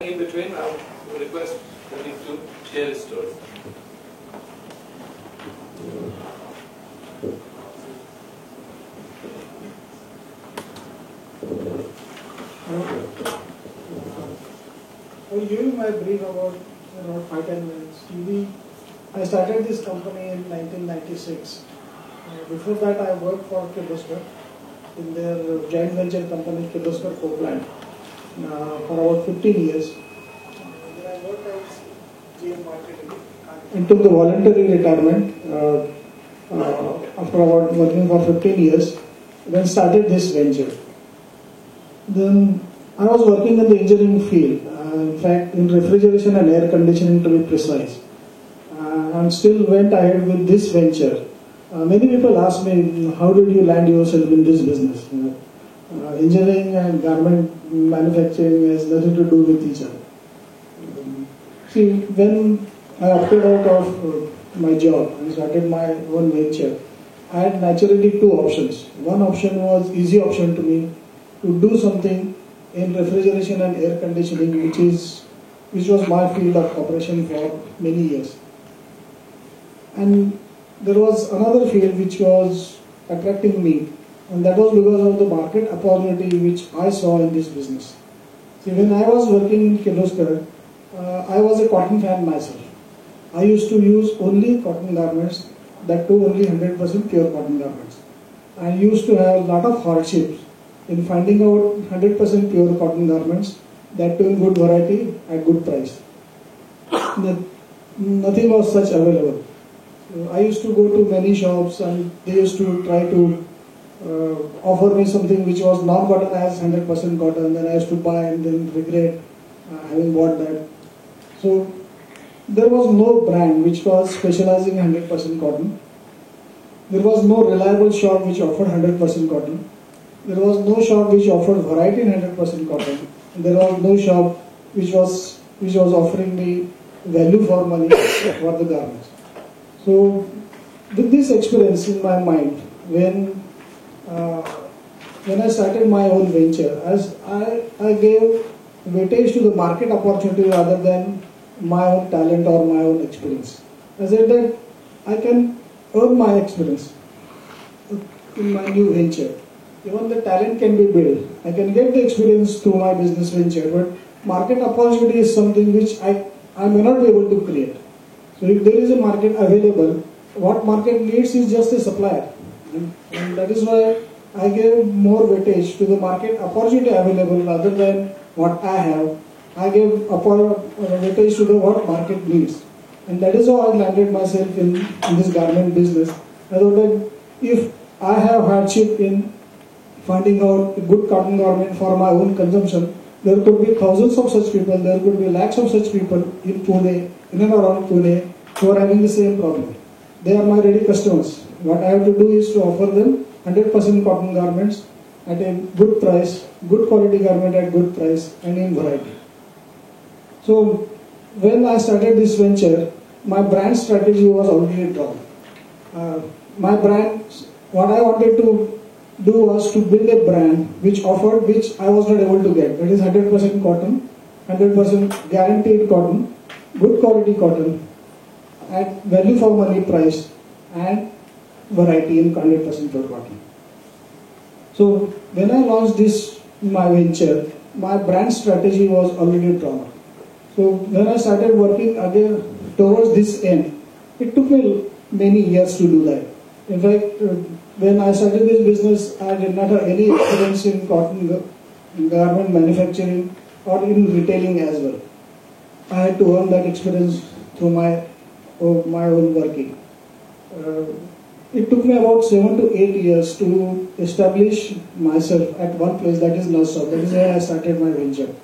In between, I would request Pradeep to share his story. I will give you my brief about around 5-10 minutes. I started this company in 1996. Before that, I worked for Kirloskar in their joint venture company Kirloskar Copeland for about 15 years. Then I worked as GM marketing and took the voluntary retirement after about working for 15 years. Then started this venture. Then I was working in the engineering field, in fact in refrigeration and air conditioning to be precise, and still went ahead with this venture. Many people ask me, how did you land yourself in this business? Engineering and garment manufacturing has nothing to do with each other. See, when I opted out of my job and started my own venture, I had naturally two options. One option was easy option to me, to do something in refrigeration and air conditioning, which was my field of operation for many years. And there was another field which was attracting me, and that was because of the market opportunity which I saw in this business. See, when I was working in Kirloskar, I was a cotton fan myself. I used to use only cotton garments, that too only 100% pure cotton garments. I used to have a lot of hardships in finding out 100% pure cotton garments, that too in good variety at good price. Nothing was such available. I used to go to many shops and they used to try to offer me something which was non-cotton as 100% cotton, then I used to buy and then regret having bought that. So there was no brand which was specializing 100% cotton. There was no reliable shop which offered 100% cotton. There was no shop which offered variety in 100% cotton. And there was no shop which was offering me value for money for the garments. So with this experience in my mind, when I started my own venture, as I gave weightage to the market opportunity rather than my own talent or my own experience. I said that I can earn my experience in my new venture. Even the talent can be built. I can get the experience through my business venture, but market opportunity is something which I may not be able to create. So if there is a market available, what market needs is just a supplier. And that is why I gave more weightage to the market opportunity available rather than what I have. I gave weightage to the what market needs. And that is how I landed myself in this garment business. I thought that if I have hardship in finding out a good cotton garment for my own consumption, there could be thousands of such people, there could be lakhs of such people in Pune, in and around Pune, who are having the same problem. They are my ready customers. What I have to do is to offer them 100% cotton garments at a good price, good quality garment at good price and in variety. So when I started this venture, my brand strategy was already drawn. My brand, what I wanted to do was to build a brand which I was not able to get. That is 100% cotton, 100% guaranteed cotton, good quality cotton, at value for money price and variety in 100% pure cotton. So when I launched this, my venture, my brand strategy was already drawn. So when I started working again towards this end, it took me many years to do that. In fact, when I started this business, I did not have any experience in cotton garment manufacturing or in retailing as well. I had to earn that experience through my own working. It took me about 7 to 8 years to establish myself at one place, that is Nassau. That is where I started my venture.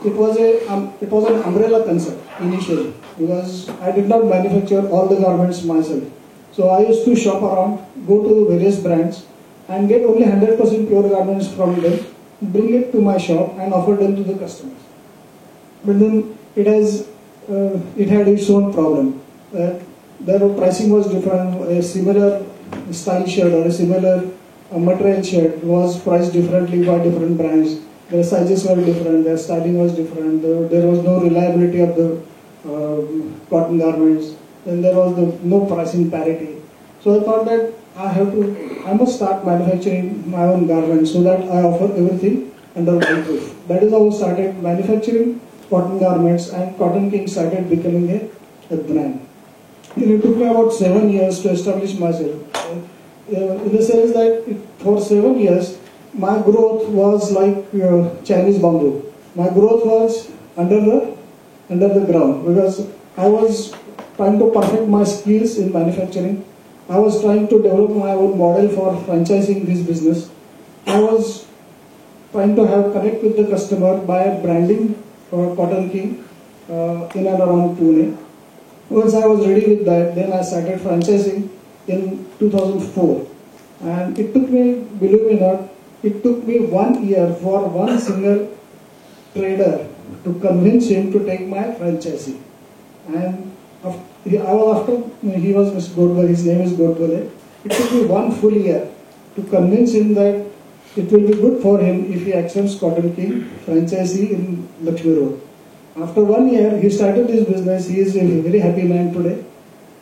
It was an umbrella concept initially because I did not manufacture all the garments myself. So I used to shop around, go to various brands and get only 100% pure garments from them, bring it to my shop and offer them to the customers. But then it had its own problem. Their pricing was different. A similar style shirt or a similar material shirt was priced differently by different brands. their sizes were different, their styling was different, there was no reliability of the cotton garments, then there was no pricing parity. So I thought that I must start manufacturing my own garments so that I offer everything under one roof. That is how I started manufacturing cotton garments, and Cotton King started becoming a brand. It took me about 7 years to establish myself. In the sense that for 7 years, my growth was like Chinese bamboo. My growth was under the ground, because I was trying to perfect my skills in manufacturing. I was trying to develop my own model for franchising this business. I was trying to have connect with the customer by branding Cotton King in and around Pune. Once I was ready with that, then I started franchising in 2004. And it took me, believe me or not, it took me 1 year for one single trader to convince him to take my franchisee. And he was Mr. Godbole, his name is Godbole. It took me 1 full year to convince him that it will be good for him if he accepts Cotton King franchisee in Lakshmi Road. After 1 year, he started this business. He is a very happy man today.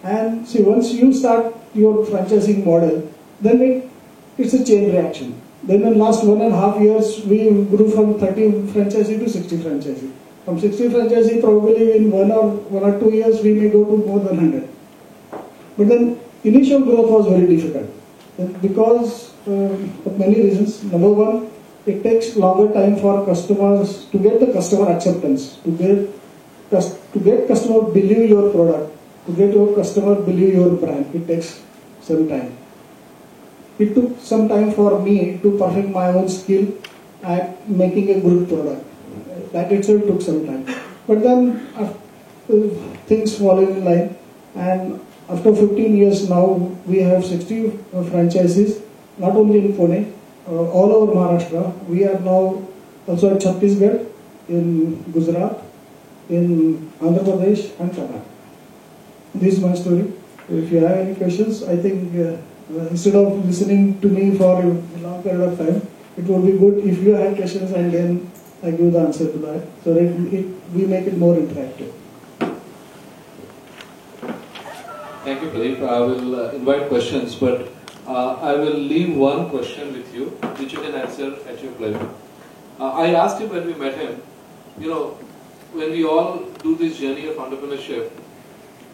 And see, once you start your franchising model, then it's a chain reaction. Then in the last 1.5 years, we grew from 30 franchisee to 60 franchisee. From 60 franchisee, probably in 1 or 2 years, we may go to more than 100. But then initial growth was very difficult because of many reasons. Number one, it takes longer time for customers to get the customer acceptance, to get customer believe your product, to get your customer believe your brand. It takes some time. It took some time for me to perfect my own skill at making a good product. That itself took some time. But then things fall in line, and after 15 years now, we have 60 franchises, not only in Pune, all over Maharashtra. We are now also at Chhattisgarh, in Gujarat, in Andhra Pradesh and Karnataka. This is my story. If you have any questions, I think instead of listening to me for a long period of time, it would be good if you have questions and then I give the answer to that, so that we make it more interactive. Thank you, Pradeep. I will invite questions, but I will leave one question with you, which you can answer at your pleasure. I asked him when we met him, when we all do this journey of entrepreneurship,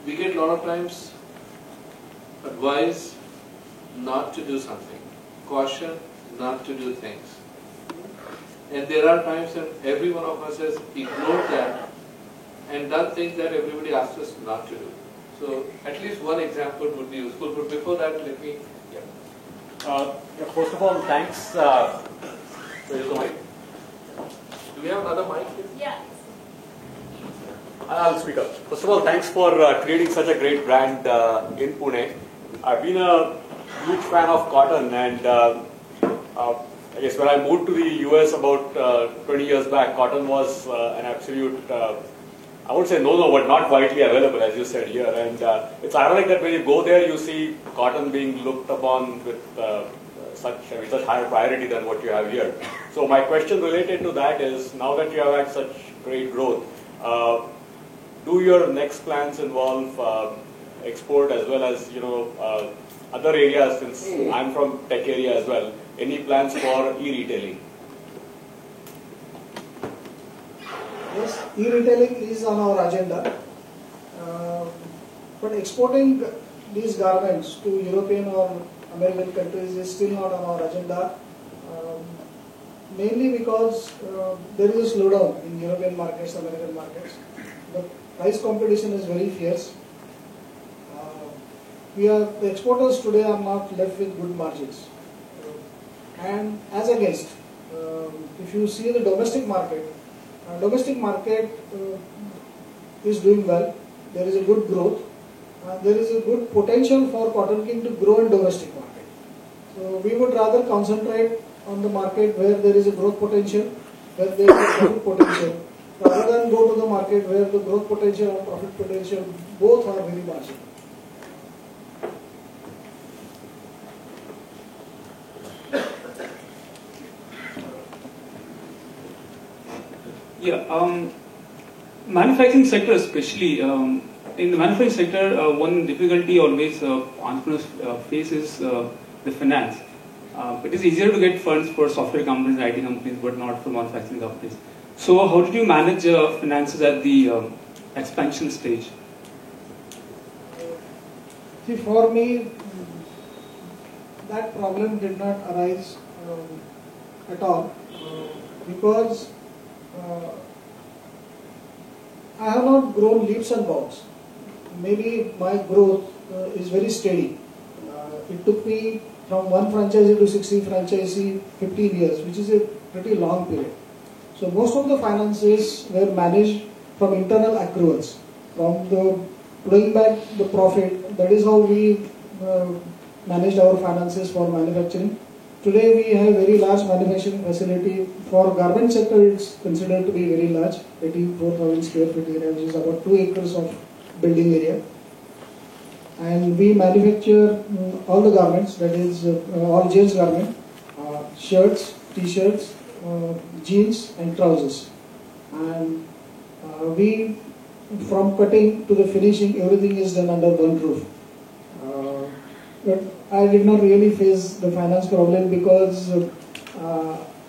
we get a lot of times advice not to do something, caution not to do things. And there are times when every one of us has ignored that and done things that everybody asks us not to do. So at least one example would be useful, but before that, let me... First of all, thanks. Where is the mic? Do we have another mic here? Yeah. I'll speak up. First of all, thanks for creating such a great brand in Pune. I've been a huge fan of cotton, and I guess when I moved to the US about 20 years back, cotton was an absolute, I would say no, but not widely available, as you said here. And it's ironic that when you go there, you see cotton being looked upon with such higher priority than what you have here. So my question related to that is, now that you have had such great growth, do your next plans involve export as well as other areas? Since I'm from tech area as well, any plans for e-retailing? Yes, e-retailing is on our agenda, but exporting these garments to European or American countries is still not on our agenda, mainly because there is a slowdown in European markets, American markets. The price competition is very fierce. The exporters today are not left with good margins. And as against, if you see the domestic market is doing well. There is a good growth. There is a good potential for Cotton King to grow in domestic market. So we would rather concentrate on the market where there is a growth potential, where there is a profit potential, rather than go to the market where the growth potential and profit potential both are very marginal. Yeah. Manufacturing sector especially, in the manufacturing sector, one difficulty always entrepreneurs face is the finance. It is easier to get funds for software companies, IT companies, but not for manufacturing companies. So how did you manage finances at the expansion stage? See, for me, that problem did not arise at all because I have not grown leaps and bounds. Maybe my growth is very steady. It took me from one franchisee to 60 franchisee 15 years, which is a pretty long period. So most of the finances were managed from internal accruals, from the pulling back the profit. That is how we managed our finances for manufacturing. Today we have very large manufacturing facility. For garment sector, it's considered to be very large, 84,000 square feet area, which is about 2 acres of building area. And we manufacture all the garments, that is all gents garment, shirts, t-shirts, jeans and trousers. And we, from cutting to the finishing, everything is done under one roof. But I did not really face the finance problem because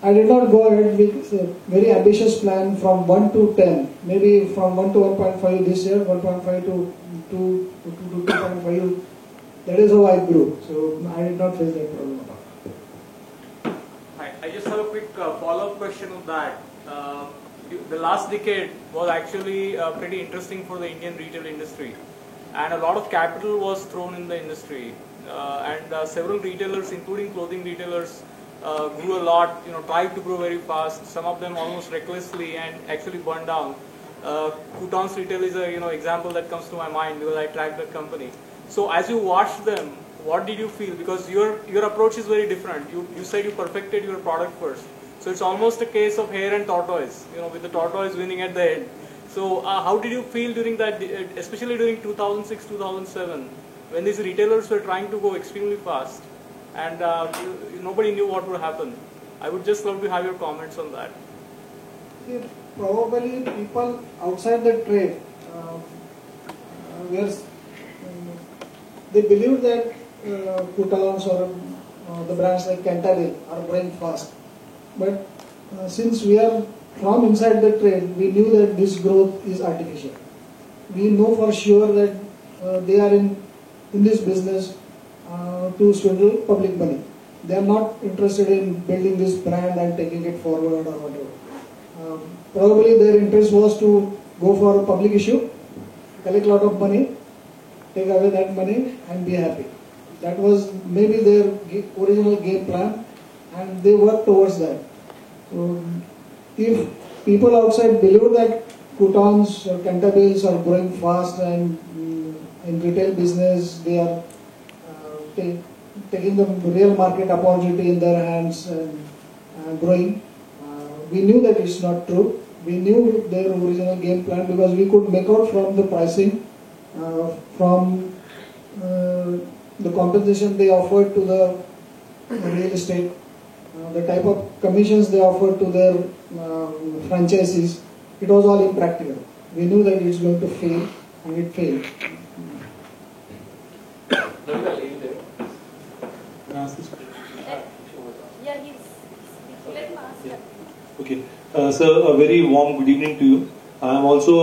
I did not go ahead with a very ambitious plan from 1 to 10, maybe from 1 to 1.5 this year, 1.5 to 2 to 2.5. That is how I grew. So I did not face that problem at all. I just have a quick follow-up question on that. The last decade was actually pretty interesting for the Indian retail industry, and a lot of capital was thrown in the industry, and several retailers, including clothing retailers, grew a lot. Tried to grow very fast. Some of them almost recklessly and actually burned down. Kuton's Retail is a example that comes to my mind because I tracked that company. So as you watched them, what did you feel? Because your approach is very different. You said you perfected your product first. So it's almost a case of hare and tortoise, with the tortoise winning at the end. So how did you feel during that, especially during 2006, 2007, when these retailers were trying to go extremely fast and nobody knew what would happen? I would just love to have your comments on that. See, probably people outside the trade, they believe that Kutons or the brands like Cantabile are growing fast. But since we are from inside the trade, we knew that this growth is artificial. We know for sure that they are in this business to swindle public money. They are not interested in building this brand and taking it forward or whatever. Probably their interest was to go for a public issue, collect a lot of money, take away that money and be happy. That was maybe their original game plan, and they worked towards that. So if people outside believe that Kutons or Cantabiles are growing fast and in retail business they are taking the real market opportunity in their hands and growing, we knew that it's not true. We knew their original game plan because we could make out from the pricing, from the compensation they offered to the real estate, the type of commissions they offered to their franchisees. It was all impractical. We knew that it's going to fail, and it failed. Yeah, he's let him ask. Okay. Sir, a very warm good evening to you. I am also